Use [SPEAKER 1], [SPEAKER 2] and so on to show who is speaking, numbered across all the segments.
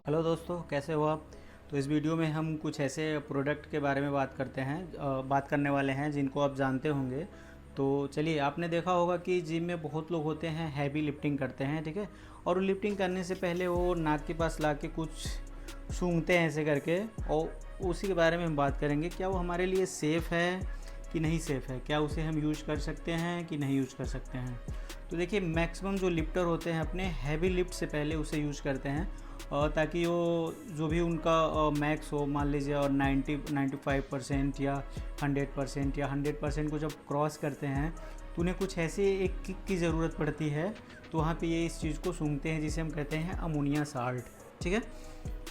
[SPEAKER 1] Hello दोस्तों, कैसे हो आप। तो इस वीडियो में हम कुछ ऐसे प्रोडक्ट के बारे में बात करने वाले हैं जिनको आप जानते होंगे। तो चलिए, आपने देखा होगा कि जिम में बहुत लोग होते हैं, हैवी लिफ्टिंग करते हैं, ठीक है। और लिफ्टिंग करने से पहले वो नाक के पास ला के कुछ सूंघते हैं ऐसे करके, और उसी के बारे में हम बात करेंगे। क्या वो हमारे लिए सेफ़ है कि नहीं सेफ़ है, क्या उसे हम यूज कर सकते हैं कि नहीं यूज कर सकते हैं। तो देखिए, मैक्सिमम जो लिफ्टर होते हैं अपने हैवी लिफ्ट से पहले उसे यूज करते हैं, और ताकि वो जो भी उनका मैक्स हो, मान लीजिए, और 95% या 100% या 100% को जब क्रॉस करते हैं तो उन्हें कुछ ऐसे एक किक की ज़रूरत पड़ती है। तो वहाँ पे ये इस चीज़ को सूंघते हैं जिसे हम कहते हैं अमोनिया साल्ट, ठीक है।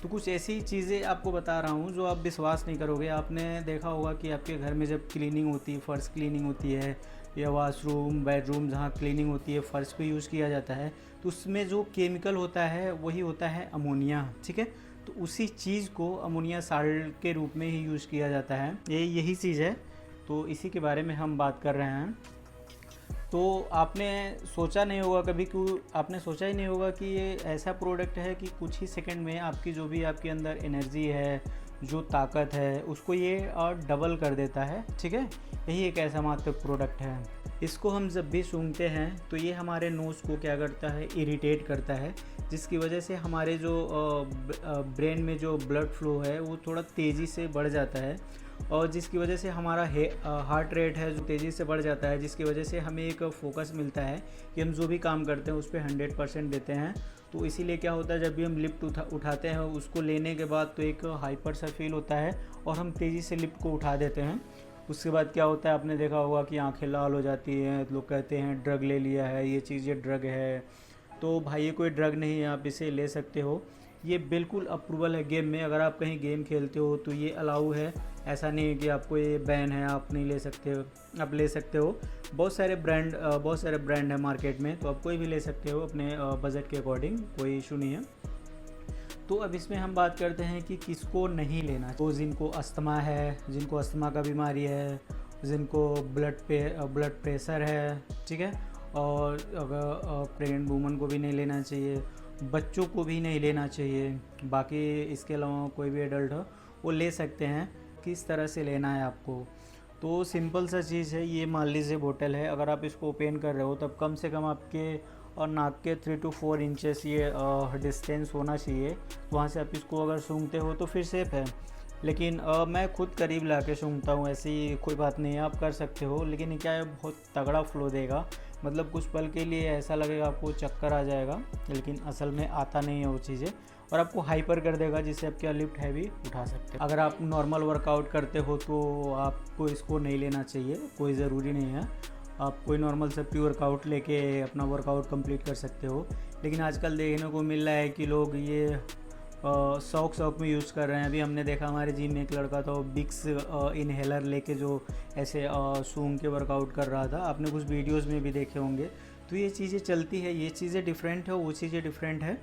[SPEAKER 1] तो कुछ ऐसी चीज़ें आपको बता रहा हूँ जो आप विश्वास नहीं करोगे। आपने देखा होगा कि आपके घर में जब क्लीनिंग होती है, फ़र्श क्लीनिंग होती है, या वॉशरूम, बेडरूम जहाँ क्लीनिंग होती है, फ़र्श पे यूज़ किया जाता है, तो उसमें जो केमिकल होता है वही होता है अमोनिया, ठीक है। तो उसी चीज़ को अमोनिया साल्ट के रूप में ही यूज़ किया जाता है, यही चीज़ है। तो इसी के बारे में हम बात कर रहे हैं। तो आपने सोचा नहीं होगा कभी, क्यों आपने सोचा ही नहीं होगा कि ये ऐसा प्रोडक्ट है कि कुछ ही सेकंड में आपकी जो भी आपके अंदर एनर्जी है, जो ताकत है, उसको ये और डबल कर देता है, ठीक है। यही एक ऐसा मात्र प्रोडक्ट है। इसको हम जब भी सूंघते हैं तो ये हमारे नोज़ को क्या करता है, इरिटेट करता है, जिसकी वजह से हमारे जो ब्रेन में जो ब्लड फ्लो है वो थोड़ा तेज़ी से बढ़ जाता है, और जिसकी वजह से हमारा हार्ट रेट है जो तेज़ी से बढ़ जाता है, जिसकी वजह से हमें एक फोकस मिलता है कि हम जो भी काम करते हैं उस पर 100% देते हैं। तो इसीलिए क्या होता है, जब भी हम लिफ्ट उठाते हैं उसको लेने के बाद तो एक हाइपर सा फील होता है और हम तेज़ी से लिफ्ट को उठा देते हैं। उसके बाद क्या होता है, आपने देखा होगा कि आंखें लाल हो जाती हैं, लोग कहते हैं ड्रग ले लिया है, ये चीज़ ये ड्रग है। तो भाई, ये कोई ड्रग नहीं है, आप इसे ले सकते हो। ये बिल्कुल अप्रूवल है गेम में। अगर आप कहीं गेम खेलते हो तो ये अलाउ है, ऐसा नहीं है कि आपको ये बैन है, आप नहीं ले सकते हो, आप ले सकते हो। बहुत सारे ब्रांड है मार्केट में, तो आप कोई भी ले सकते हो अपने बजट के अकॉर्डिंग, कोई इशू नहीं है। तो अब इसमें हम बात करते हैं कि किसको नहीं लेना। तो जिनको अस्थमा है, जिनको अस्थमा का बीमारी है, जिनको ब्लड प्रेशर है, ठीक है। और अगर प्रेग्नेंट वूमन को भी नहीं लेना चाहिए, बच्चों को भी नहीं लेना चाहिए। बाकी इसके अलावा कोई भी एडल्ट हो वो ले सकते हैं। किस तरह से लेना है आपको, तो सिंपल सा चीज़ है। ये मान लीजिए बोतल है, अगर आप इसको ओपन कर रहे हो तब कम से कम आपके और नाक के 3 to 4 इंचेस ये डिस्टेंस होना चाहिए। तो वहाँ से आप इसको अगर सूंघते हो तो फिर सेफ़ है। लेकिन मैं खुद करीब ला के सूंघता हूँ, ऐसी कोई बात नहीं है, आप कर सकते हो। लेकिन क्या है, बहुत तगड़ा फ्लो देगा, मतलब कुछ पल के लिए ऐसा लगेगा आपको चक्कर आ जाएगा, लेकिन असल में आता नहीं है वो चीज़ें, और आपको हाइपर कर देगा, जिससे आप क्या लिफ्ट हैवी उठा सकते हो। अगर आप नॉर्मल वर्कआउट करते हो तो आपको इसको नहीं लेना चाहिए, कोई ज़रूरी नहीं है। आप कोई नॉर्मल सा प्री वर्कआउट लेके अपना वर्कआउट कंप्लीट कर सकते हो। लेकिन आजकल देखने को मिल रहा है कि लोग ये शौक में यूज़ कर रहे हैं। अभी हमने देखा हमारे जिम में एक लड़का था, वो बिक्स इनहेलर लेके जो ऐसे सूंघ के वर्कआउट कर रहा था। आपने कुछ वीडियोस में भी देखे होंगे। तो ये चीज़ें चलती है, ये चीज़ें डिफरेंट है, वो चीज़ें डिफरेंट है।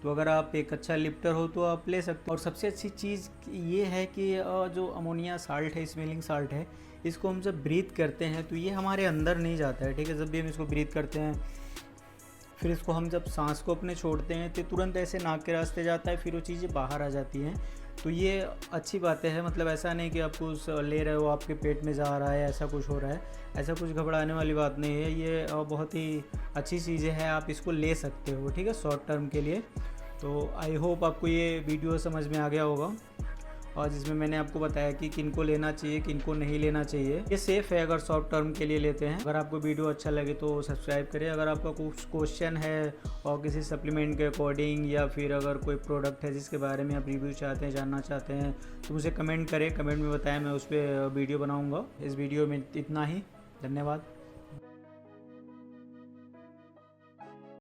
[SPEAKER 1] तो अगर आप एक अच्छा लिफ्टर हो तो आप ले सकते हो। और सबसे अच्छी चीज़ ये है कि जो अमोनिया साल्ट है, स्मेलिंग साल्ट है, इसको हम जब ब्रीथ करते हैं तो ये हमारे अंदर नहीं जाता है, ठीक है। जब भी हम इसको ब्रीथ करते हैं, फिर इसको हम जब सांस को अपने छोड़ते हैं तो तुरंत ऐसे नाक के रास्ते जाता है, फिर वो चीज़ें बाहर आ जाती हैं। तो ये अच्छी बातें हैं, मतलब ऐसा नहीं कि आप कुछ ले रहे हो आपके पेट में जा रहा है, ऐसा कुछ हो रहा है, ऐसा कुछ घबराने वाली बात नहीं है। ये बहुत ही अच्छी चीज़ें हैं, आप इसको ले सकते हो, ठीक है, शॉर्ट टर्म के लिए। तो आई होप आपको ये वीडियो समझ में आ गया होगा, और जिसमें मैंने आपको बताया कि किनको लेना चाहिए, किनको नहीं लेना चाहिए। ये सेफ़ है अगर शॉर्ट टर्म के लिए लेते हैं। अगर आपको वीडियो अच्छा लगे तो सब्सक्राइब करें। अगर आपका कुछ क्वेश्चन है और किसी सप्लीमेंट के अकॉर्डिंग, या फिर अगर कोई प्रोडक्ट है जिसके बारे में आप रिव्यू चाहते हैं, जानना चाहते हैं, तो मुझे कमेंट करें, कमेंट में बताएं, मैं उस पर वीडियो बनाऊँगा। इस वीडियो में इतना ही, धन्यवाद।